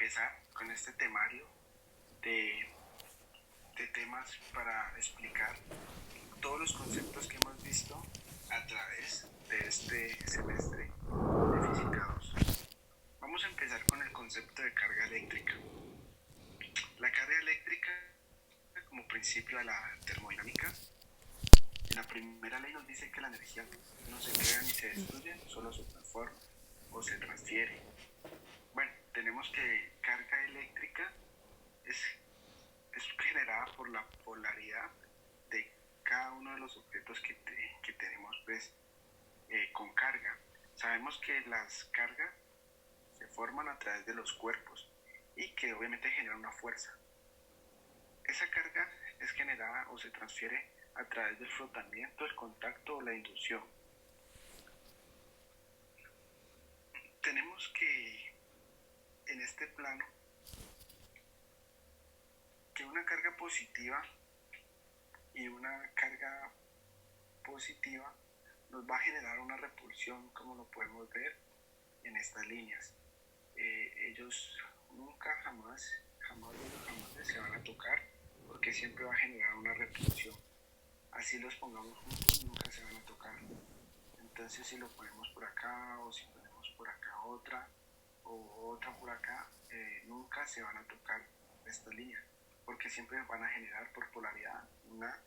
empezar con este temario de, de temas para explicar todos los conceptos que hemos visto a través de este semestre de Física 2. Vamos a empezar con el concepto de carga eléctrica. La carga eléctrica, como principio de la termodinámica, en la primera ley nos dice que la energía no se crea ni se destruye, solo se transforma o se transfiere. Bueno, tenemos que carga eléctrica es generada por la polaridad de cada uno de los objetos que tenemos pues, con carga. Sabemos que las cargas se forman a través de los cuerpos y que obviamente generan una fuerza. Esa carga es generada o se transfiere a través del frotamiento, el contacto o la inducción. Tenemos que en este plano que una carga positiva y una carga positiva nos va a generar una repulsión, como lo podemos ver en estas líneas. Ellos nunca, jamás se van a tocar porque siempre va a generar una repulsión. Así los pongamos juntos, nunca se van a tocar. Entonces si lo ponemos por acá o si ponemos por acá otra o otra por acá, nunca se van a tocar estas líneas porque siempre van a generar por polaridad una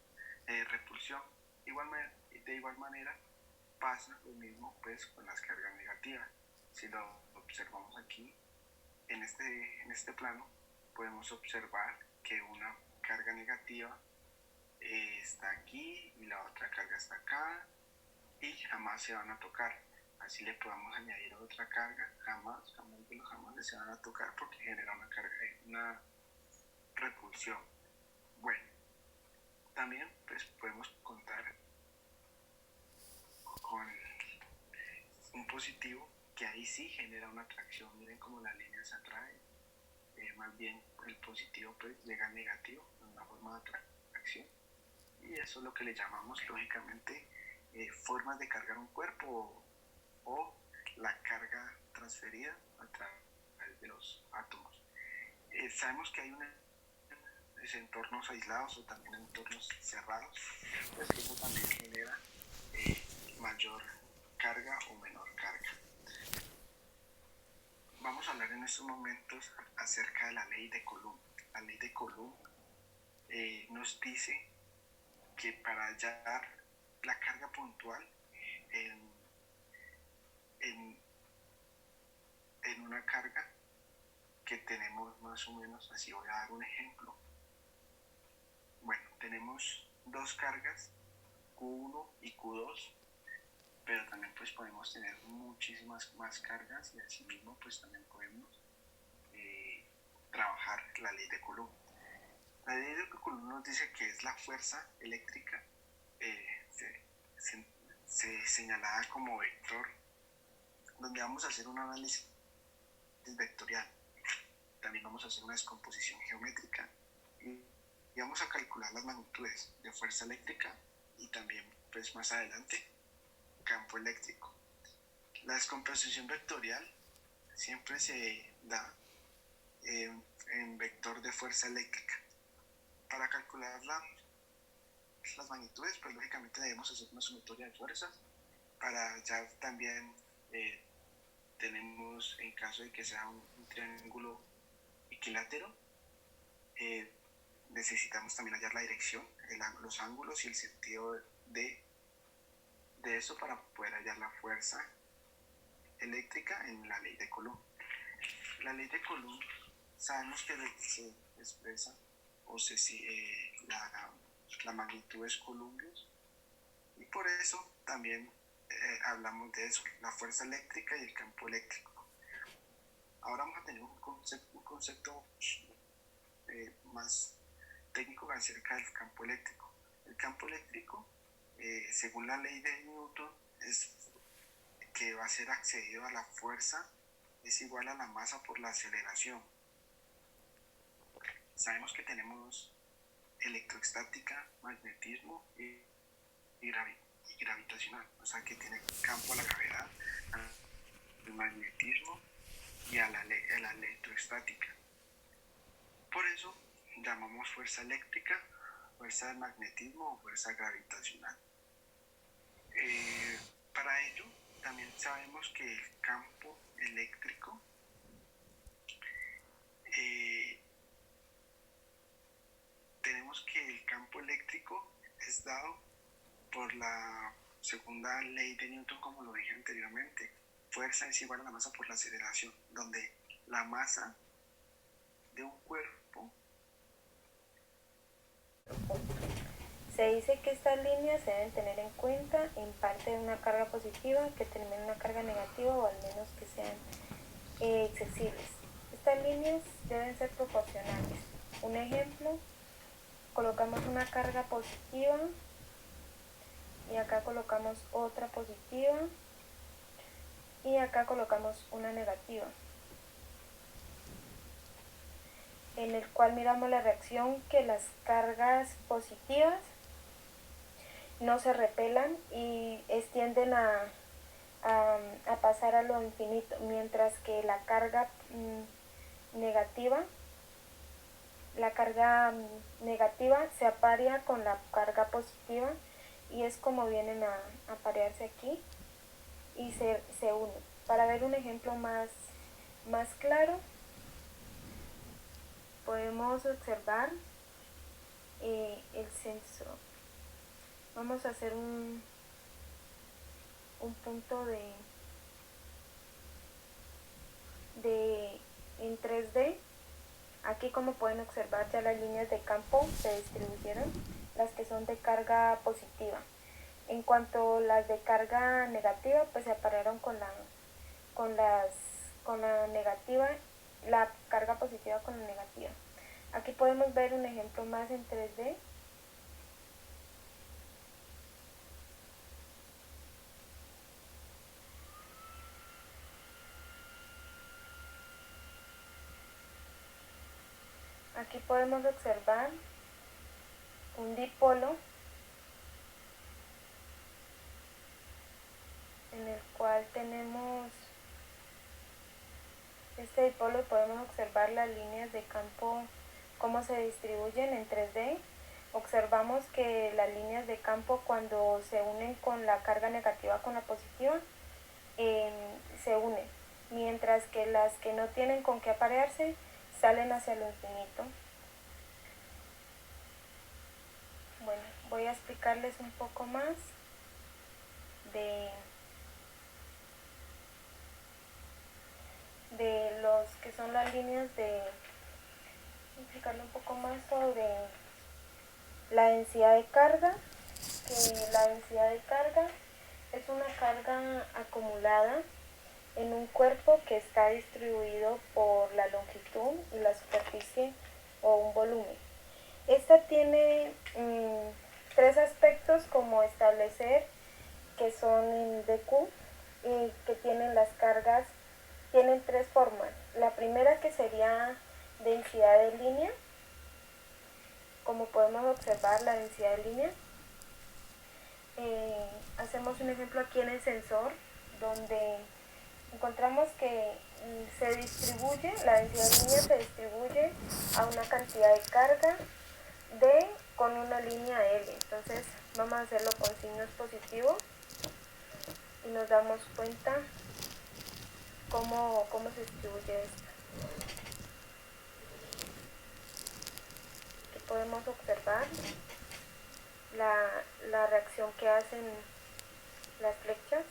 repulsión. De igual manera pasa lo mismo pues con las cargas negativas. Si lo observamos aquí en este plano, podemos observar que una carga negativa está aquí y la otra carga está acá y jamás se van a tocar. Así le podemos añadir otra carga, jamás se van a tocar porque genera una repulsión. Bueno, también pues podemos contar con un positivo que ahí sí genera una atracción. Miren cómo las líneas se atraen. Más bien el positivo pues llega al negativo en una forma de atracción. Y eso es lo que le llamamos lógicamente formas de cargar un cuerpo o la carga transferida a través de los átomos. Sabemos que hay entornos aislados o también entornos cerrados, pues que eso también genera mayor carga o menor carga. Vamos a hablar en estos momentos acerca de la ley de Coulomb. La ley de Coulomb nos dice que para hallar la carga puntual en una carga que tenemos más o menos, así voy a dar un ejemplo. Bueno, tenemos dos cargas, Q1 y Q2, pero también pues podemos tener muchísimas más cargas y así mismo pues también podemos trabajar la ley de Coulomb. La ley de Coulomb nos dice que es la fuerza eléctrica señalada como vector, donde vamos a hacer un análisis vectorial. También vamos a hacer una descomposición geométrica y vamos a calcular las magnitudes de fuerza eléctrica y también pues más adelante campo eléctrico. La descomposición vectorial siempre se da en vector de fuerza eléctrica. Para calcular las magnitudes, pues lógicamente debemos hacer una sumatoria de fuerzas. Para ya también tenemos, en caso de que sea un triángulo equilátero, necesitamos también hallar la dirección, los ángulos y el sentido de eso para poder hallar la fuerza eléctrica en la ley de Coulomb. La ley de Coulomb sabemos que se expresa o la magnitud es columbios y por eso también hablamos de eso, la fuerza eléctrica y el campo eléctrico. Ahora vamos a tener un concepto más técnico acerca del campo eléctrico. El campo eléctrico, según la ley de Newton, es que va a ser accedido a la fuerza es igual a la masa por la aceleración. Sabemos que tenemos electroestática, magnetismo y gravitacional, o sea que tiene campo a la gravedad, al magnetismo y a la electrostática. Por eso llamamos fuerza eléctrica, fuerza del magnetismo o fuerza gravitacional. Para ello, también sabemos que el campo eléctrico tenemos que el campo eléctrico es dado por la segunda ley de Newton, como lo dije anteriormente. Fuerza es igual a la masa por la aceleración, donde la masa de un cuerpo. Se dice que estas líneas se deben tener en cuenta en parte de una carga positiva que termine en una carga negativa o al menos que sean accesibles. Estas líneas deben ser proporcionales. Un ejemplo, colocamos una carga positiva y acá colocamos otra positiva y acá colocamos una negativa, en el cual miramos la reacción que las cargas positivas no se repelan y tienden a pasar a lo infinito, mientras que la carga negativa se aparea con la carga positiva y es como vienen a aparearse aquí y se unen. Para ver un ejemplo más claro, podemos observar el sensor. Vamos a hacer un punto en 3D. Aquí, como pueden observar, ya las líneas de campo se distribuyeron, las que son de carga positiva. En cuanto a las de carga negativa, pues se aparearon con la negativa, la carga positiva con la negativa. Aquí podemos ver un ejemplo más en 3D. Aquí podemos observar un dipolo en el cual tenemos este dipolo. Podemos observar las líneas de campo, cómo se distribuyen en 3D. Observamos que las líneas de campo, cuando se unen con la carga negativa con la positiva, se unen, mientras que las que no tienen con qué aparearse salen hacia lo infinito. Bueno, voy a explicarles un poco más de los que son las líneas explicarle un poco más sobre la densidad de carga, que la densidad de carga es una carga acumulada en un cuerpo que está distribuido por la longitud y la superficie o un volumen. Esta tiene tres aspectos como establecer, que son dQ, y que tienen las cargas, tienen tres formas. La primera, que sería densidad de línea. Como podemos observar, la densidad de línea, hacemos un ejemplo aquí en el sensor, donde encontramos que se distribuye, la densidad de línea se distribuye a una cantidad de carga D con una línea L. Entonces vamos a hacerlo con signos positivos y nos damos cuenta cómo se distribuye esto. Aquí podemos observar la reacción que hacen las flechas.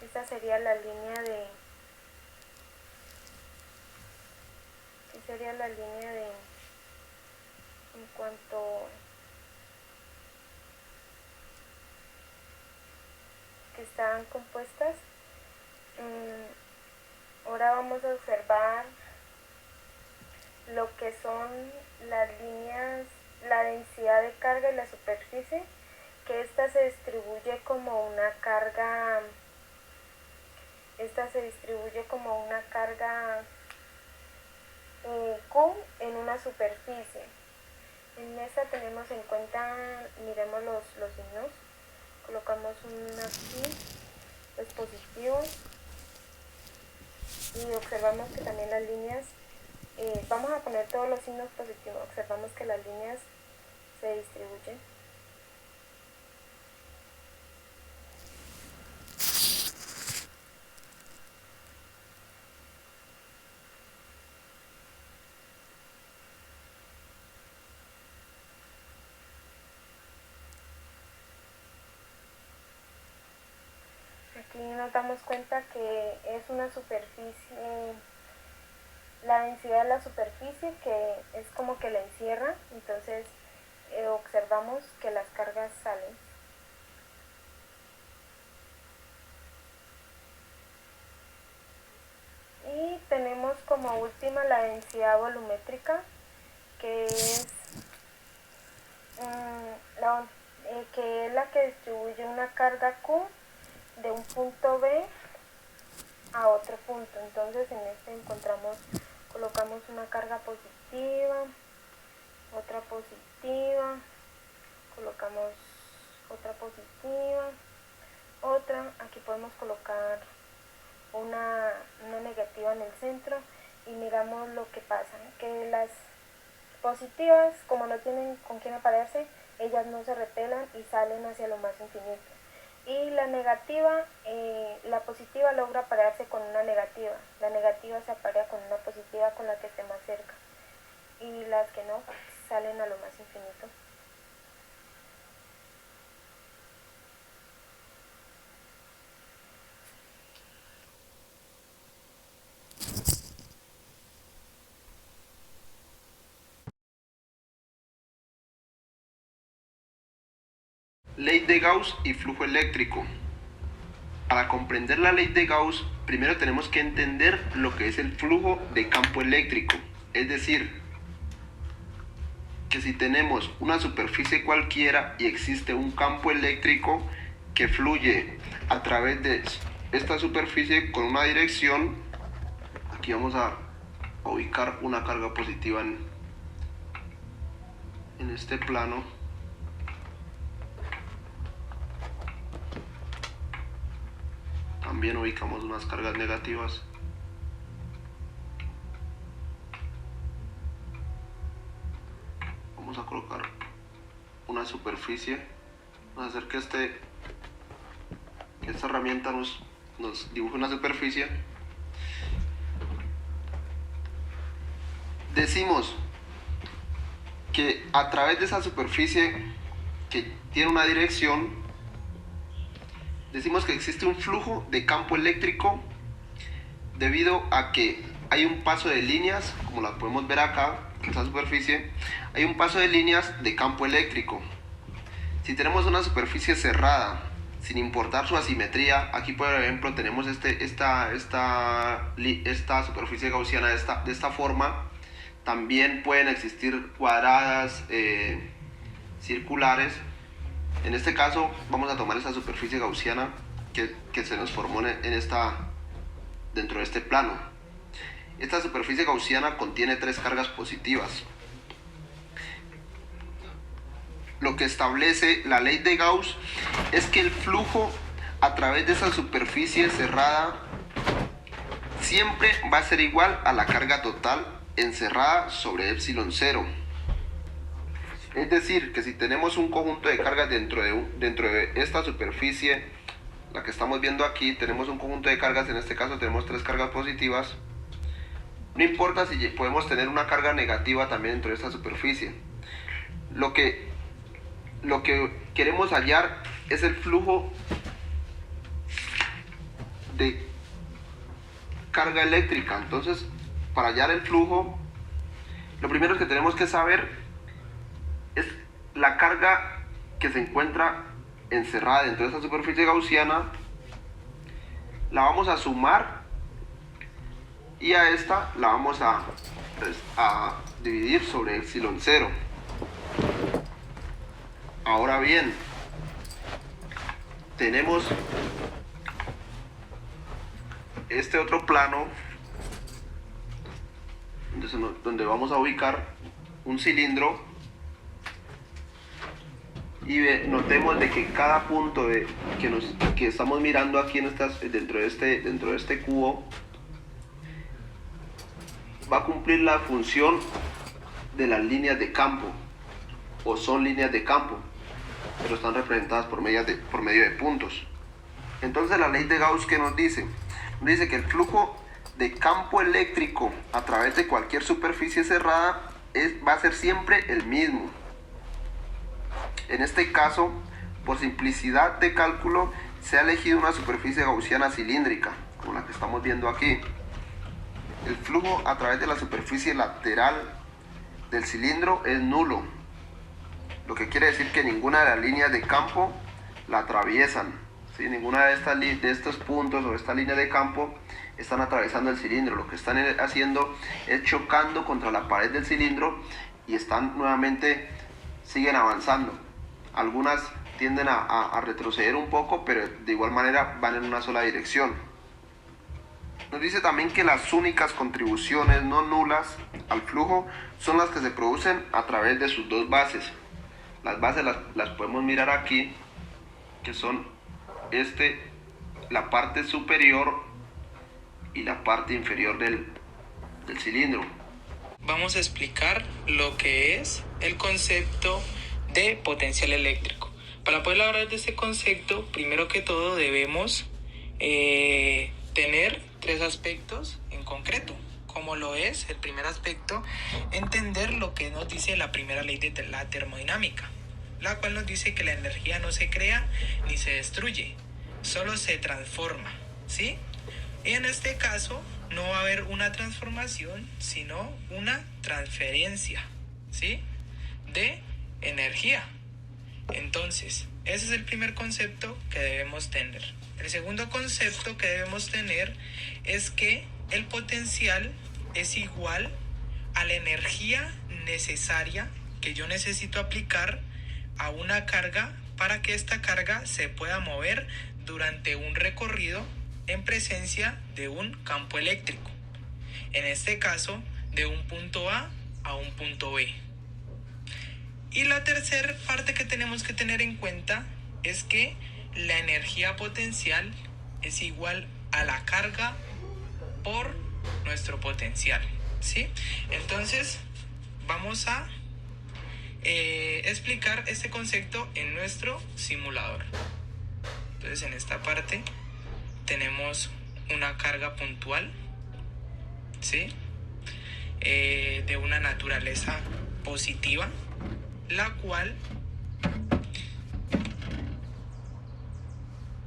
Esta sería la línea en cuanto que están compuestas. Ahora vamos a observar lo que son las líneas, la densidad de carga y la superficie, que esta se distribuye como una carga, Q en una superficie. En esta tenemos en cuenta, miremos los signos, colocamos un aquí, es positivo, y observamos que también las líneas, vamos a poner todos los signos positivos, observamos que las líneas se distribuyen. Aquí nos damos cuenta que es una superficie, la densidad de la superficie que es como que la encierra, entonces observamos que las cargas salen. Y tenemos como última la densidad volumétrica, que es la que distribuye una carga Q de un punto B a otro punto. Entonces en este colocamos una carga positiva, otra positiva, colocamos otra positiva, otra, aquí podemos colocar una negativa en el centro y miramos lo que pasa, que las positivas, como no tienen con quién aparearse, ellas no se repelan y salen hacia lo más infinito. Y la negativa, la positiva logra aparearse con una negativa, la negativa se aparea con una positiva con la que esté más cerca, y las que no salen a lo más infinito. Ley de Gauss y flujo eléctrico. Para comprender la ley de Gauss, primero tenemos que entender lo que es el flujo de campo eléctrico. Es decir, que si tenemos una superficie cualquiera y existe un campo eléctrico que fluye a través de esta superficie con una dirección, aquí vamos a ubicar una carga positiva en este plano. También ubicamos unas cargas negativas. Vamos a colocar una superficie. Vamos a hacer que esta herramienta nos dibuje una superficie. Decimos que a través de esa superficie que tiene una dirección, decimos que existe un flujo de campo eléctrico debido a que hay un paso de líneas, como la podemos ver acá, en esta superficie, hay un paso de líneas de campo eléctrico. Si tenemos una superficie cerrada, sin importar su asimetría, aquí por ejemplo tenemos esta superficie gaussiana de esta forma, también pueden existir cuadradas, circulares. En este caso vamos a tomar esta superficie gaussiana que se nos formó dentro de este plano. Esta superficie gaussiana contiene 3 cargas positivas. Lo que establece la ley de Gauss es que el flujo a través de esa superficie cerrada siempre va a ser igual a la carga total encerrada sobre epsilon 0. Es decir, que si tenemos un conjunto de cargas dentro de esta superficie, la que estamos viendo aquí, tenemos un conjunto de cargas, en este caso tenemos 3 cargas positivas, no importa si podemos tener una carga negativa también dentro de esta superficie. Lo que queremos hallar es el flujo de carga eléctrica. Entonces, para hallar el flujo, lo primero que tenemos que saber es la carga que se encuentra encerrada dentro de esta superficie gaussiana. La vamos a sumar y a esta la vamos a dividir sobre epsilon 0. Ahora bien, tenemos este otro plano donde vamos a ubicar un cilindro, y notemos de que cada punto que estamos mirando aquí dentro de este cubo va a cumplir la función de las líneas de campo, o son líneas de campo, pero están representadas por medio de puntos. Entonces la ley de Gauss, ¿qué nos dice? Nos dice que el flujo de campo eléctrico a través de cualquier superficie cerrada va a ser siempre el mismo. En este caso, por simplicidad de cálculo, se ha elegido una superficie gaussiana cilíndrica, como la que estamos viendo aquí. El flujo a través de la superficie lateral del cilindro es nulo, lo que quiere decir que ninguna de las líneas de campo la atraviesan, ¿sí? Ninguna de estos puntos o de esta línea de campo están atravesando el cilindro. Lo que están haciendo es chocando contra la pared del cilindro y están nuevamente, siguen avanzando. Algunas tienden a retroceder un poco, pero de igual manera van en una sola dirección. Nos dice también que las únicas contribuciones no nulas al flujo son las que se producen a través de sus dos bases. Las bases las podemos mirar aquí, que son la parte superior y la parte inferior del cilindro. Vamos a explicar lo que es el concepto de potencial eléctrico. Para poder hablar de este concepto, primero que todo debemos tener tres aspectos en concreto, como lo es el primer aspecto, entender lo que nos dice la primera ley de la termodinámica, la cual nos dice que la energía no se crea ni se destruye, solo se transforma, ¿sí? Y en este caso no va a haber una transformación, sino una transferencia, ¿sí?, de energía. Entonces, ese es el primer concepto que debemos tener. El segundo concepto que debemos tener es que el potencial es igual a la energía necesaria que yo necesito aplicar a una carga para que esta carga se pueda mover durante un recorrido en presencia de un campo eléctrico. En este caso, de un punto A a un punto B. Y la tercera parte que tenemos que tener en cuenta es que la energía potencial es igual a la carga por nuestro potencial, ¿sí? Entonces, vamos a explicar este concepto en nuestro simulador. Entonces, en esta parte tenemos una carga puntual, ¿sí?, de una naturaleza positiva, la cual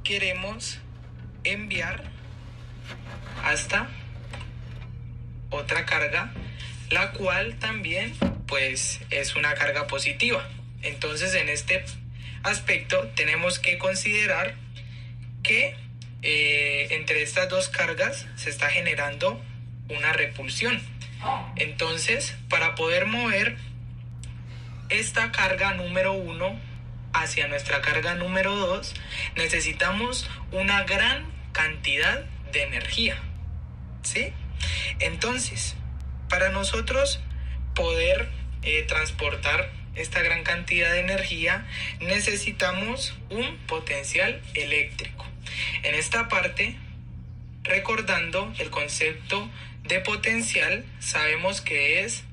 queremos enviar hasta otra carga, la cual también pues es una carga positiva. Entonces, en este aspecto tenemos que considerar que entre estas dos cargas se está generando una repulsión. Entonces, para poder mover esta carga número 1 hacia nuestra carga número 2, necesitamos una gran cantidad de energía, ¿sí? Entonces, para nosotros poder transportar esta gran cantidad de energía, necesitamos un potencial eléctrico. En esta parte, recordando el concepto de potencial, sabemos que es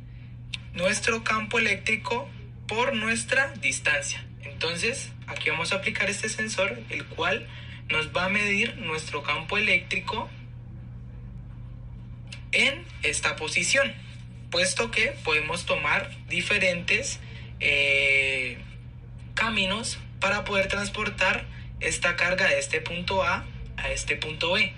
nuestro campo eléctrico por nuestra distancia. Entonces, aquí vamos a aplicar este sensor, el cual nos va a medir nuestro campo eléctrico en esta posición, puesto que podemos tomar diferentes caminos para poder transportar esta carga de este punto A a este punto B.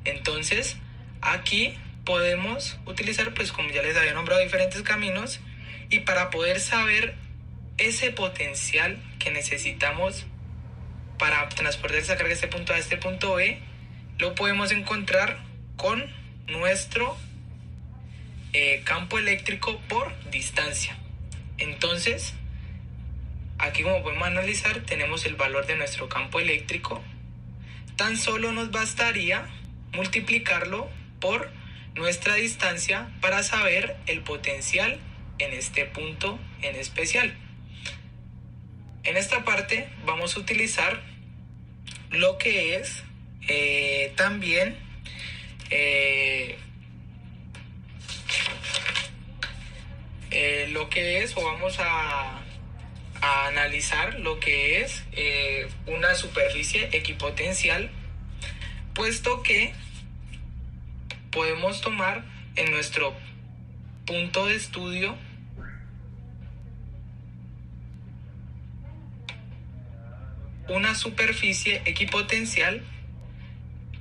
Entonces, aquí podemos utilizar, pues como ya les había nombrado, diferentes caminos, y para poder saber ese potencial que necesitamos para transportar esa carga de este punto A a este punto B, lo podemos encontrar con nuestro campo eléctrico por distancia. Entonces, aquí, como podemos analizar, tenemos el valor de nuestro campo eléctrico. Tan solo nos bastaría multiplicarlo por nuestra distancia para saber el potencial en este punto en especial. En esta parte vamos a utilizar lo que es lo que es, o vamos a analizar lo que es una superficie equipotencial, puesto que podemos tomar en nuestro punto de estudio una superficie equipotencial,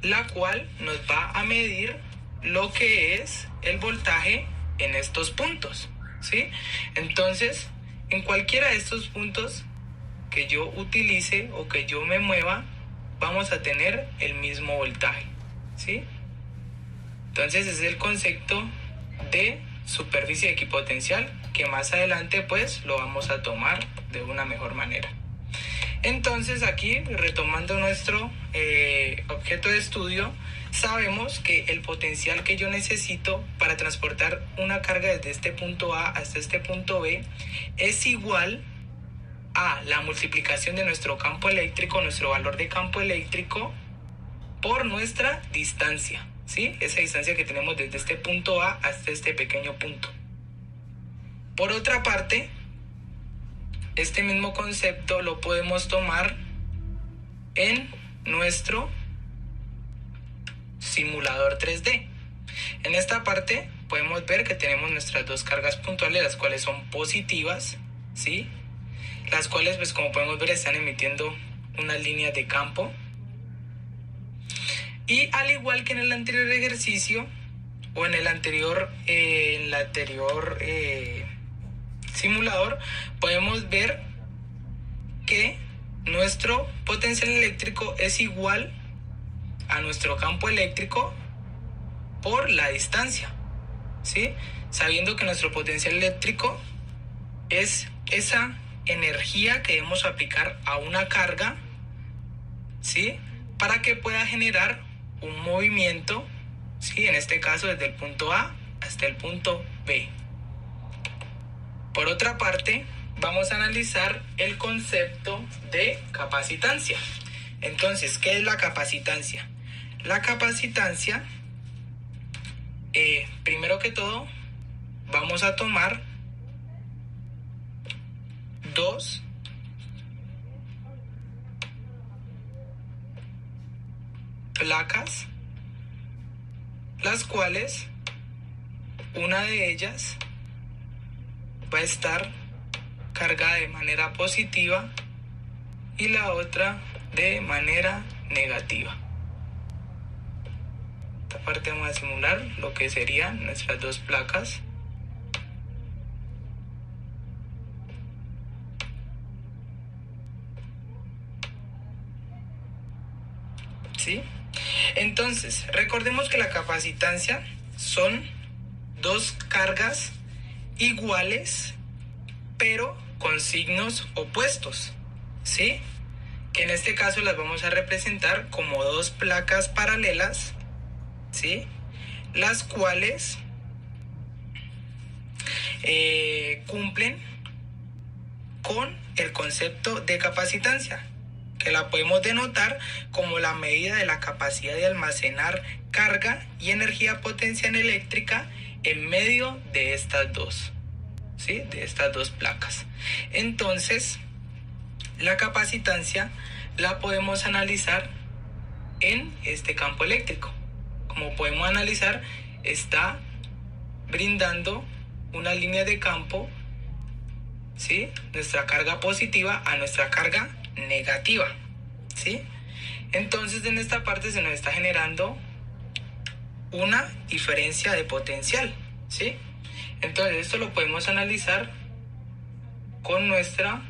la cual nos va a medir lo que es el voltaje en estos puntos, ¿sí? Entonces, en cualquiera de estos puntos que yo utilice o que yo me mueva, vamos a tener el mismo voltaje, ¿sí? Entonces, ese es el concepto de superficie equipotencial, que más adelante pues lo vamos a tomar de una mejor manera. Entonces, aquí, retomando nuestro objeto de estudio, sabemos que el potencial que yo necesito para transportar una carga desde este punto A hasta este punto B es igual a la multiplicación de nuestro campo eléctrico, nuestro valor de campo eléctrico, por nuestra distancia, ¿sí? Esa distancia que tenemos desde este punto A hasta este pequeño punto. Por otra parte, este mismo concepto lo podemos tomar en nuestro simulador 3D. En esta parte podemos ver que tenemos nuestras dos cargas puntuales, las cuales son positivas, ¿sí? Las cuales, pues como podemos ver, están emitiendo unas líneas de campo. Y al igual que en el anterior ejercicio, o en el anterior simulador, podemos ver que nuestro potencial eléctrico es igual a nuestro campo eléctrico por la distancia, ¿sí? Sabiendo que nuestro potencial eléctrico es esa energía que debemos aplicar a una carga, ¿sí? Para que pueda generar un movimiento, ¿sí? En este caso desde el punto A hasta el punto B. Por otra parte, vamos a analizar el concepto de capacitancia. Entonces, ¿qué es la capacitancia? La capacitancia, primero que todo, vamos a tomar dos placas, las cuales una de ellas va a estar cargada de manera positiva y la otra de manera negativa. Esta parte vamos a simular lo que serían nuestras dos placas. ¿Sí? Entonces, recordemos que la capacitancia son dos cargas iguales, pero con signos opuestos, ¿sí? Que en este caso las vamos a representar como dos placas paralelas, ¿sí? Las cuales cumplen con el concepto de capacitancia, que la podemos denotar como la medida de la capacidad de almacenar carga y energía potencial eléctrica en medio de estas dos, ¿sí? De estas dos placas. Entonces, la capacitancia la podemos analizar en este campo eléctrico. Como podemos analizar, está brindando una línea de campo, ¿sí? Nuestra carga positiva a nuestra carga negativa, ¿sí? Entonces, en esta parte se nos está generando una diferencia de potencial, ¿sí? Entonces, esto lo podemos analizar con nuestra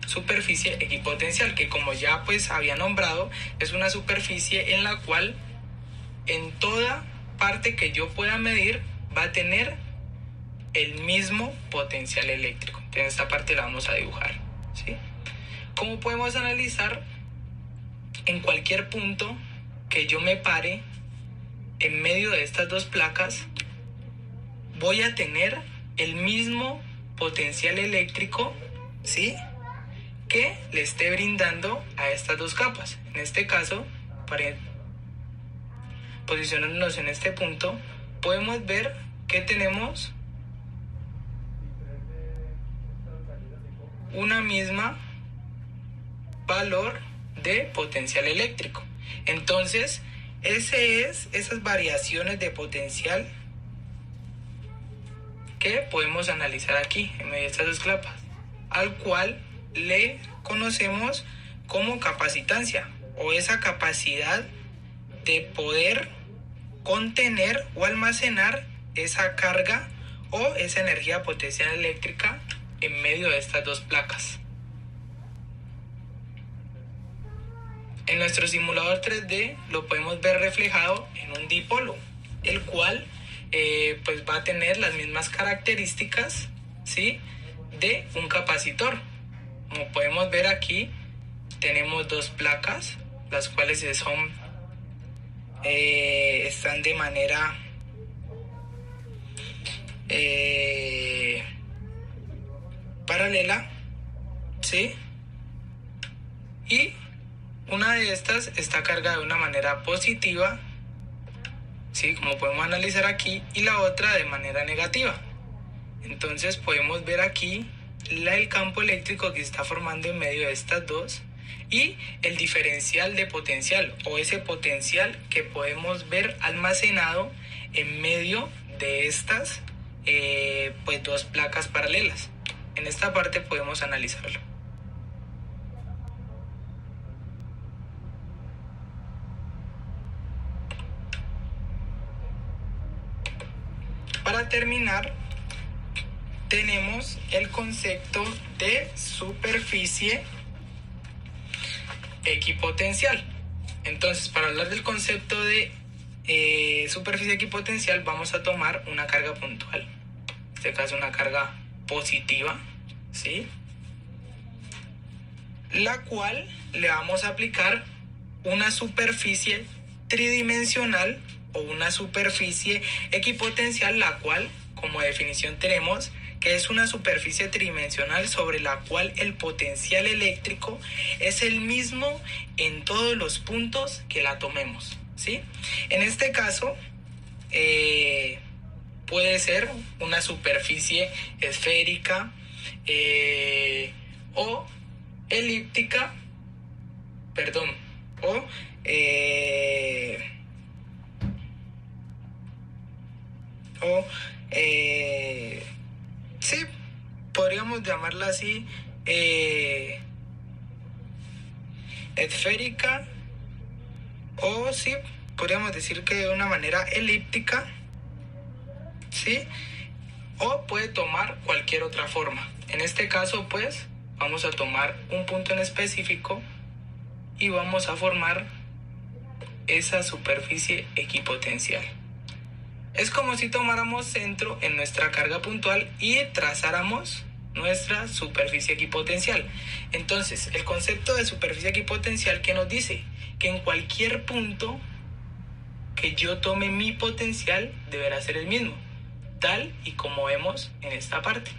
superficie equipotencial, que como ya pues había nombrado, es una superficie en la cual en toda parte que yo pueda medir va a tener el mismo potencial eléctrico. Entonces, esta parte la vamos a dibujar, ¿sí? Como podemos analizar, en cualquier punto que yo me pare en medio de estas dos placas, voy a tener el mismo potencial eléctrico, ¿sí? Que le esté brindando a estas dos capas. En este caso, para posicionarnos en este punto, podemos ver que tenemos una misma valor de potencial eléctrico. Entonces, esas variaciones de potencial que podemos analizar aquí en medio de estas dos capas, al cual le conocemos como capacitancia, o esa capacidad de poder contener o almacenar esa carga o esa energía potencial eléctrica en medio de estas dos placas. En nuestro simulador 3D lo podemos ver reflejado en un dipolo, el cual pues va a tener las mismas características, ¿sí?, de un capacitor. Como podemos ver aquí, tenemos dos placas, las cuales están de manera paralela, ¿sí? Y una de estas está cargada de una manera positiva, ¿sí?, como podemos analizar aquí, y la otra de manera negativa. Entonces podemos ver aquí el campo eléctrico que se está formando en medio de estas dos y el diferencial de potencial, o ese potencial que podemos ver almacenado en medio de estas pues dos placas paralelas. En esta parte podemos analizarlo. Para terminar, tenemos el concepto de superficie equipotencial. Entonces, para hablar del concepto de superficie equipotencial, vamos a tomar una carga puntual, en este caso una carga positiva, ¿sí?, la cual le vamos a aplicar una superficie tridimensional o una superficie equipotencial, la cual, como definición, tenemos que es una superficie tridimensional sobre la cual el potencial eléctrico es el mismo en todos los puntos que la tomemos, ¿sí? En este caso, puede ser una superficie esférica o elíptica, sí, podríamos llamarla así, esférica, o sí, podríamos decir que de una manera elíptica, ¿sí?, o puede tomar cualquier otra forma. En este caso, pues, vamos a tomar un punto en específico y vamos a formar esa superficie equipotencial. Es como si tomáramos centro en nuestra carga puntual y trazáramos nuestra superficie equipotencial. Entonces, el concepto de superficie equipotencial, ¿qué nos dice? Que en cualquier punto que yo tome mi potencial deberá ser el mismo, tal y como vemos en esta parte.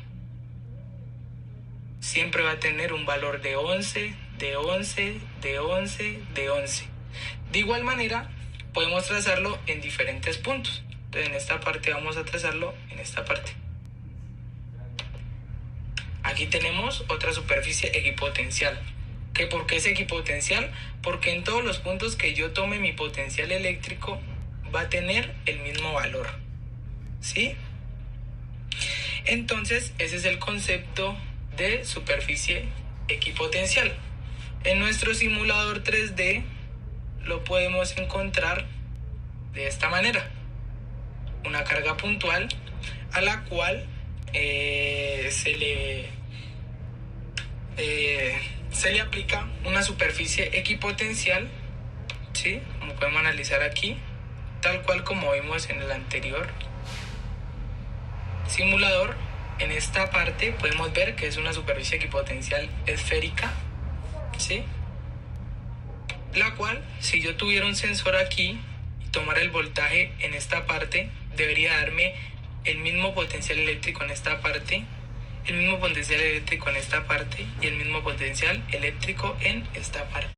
Siempre va a tener un valor de 11, de 11, de 11, de 11. De igual manera, podemos trazarlo en diferentes puntos. Entonces, en esta parte vamos a trazarlo en esta parte. Aquí tenemos otra superficie equipotencial. ¿Por qué es equipotencial? Porque en todos los puntos que yo tome mi potencial eléctrico va a tener el mismo valor, ¿sí? Entonces, ese es el concepto de superficie equipotencial. En nuestro simulador 3D lo podemos encontrar de esta manera: una carga puntual a la cual se le aplica una superficie equipotencial, ¿sí?, como podemos analizar aquí, tal cual como vimos en el anterior simulador. En esta parte podemos ver que es una superficie equipotencial esférica, ¿sí?, la cual, si yo tuviera un sensor aquí y tomara el voltaje en esta parte, debería darme el mismo potencial eléctrico en esta parte, el mismo potencial eléctrico en esta parte y el mismo potencial eléctrico en esta parte.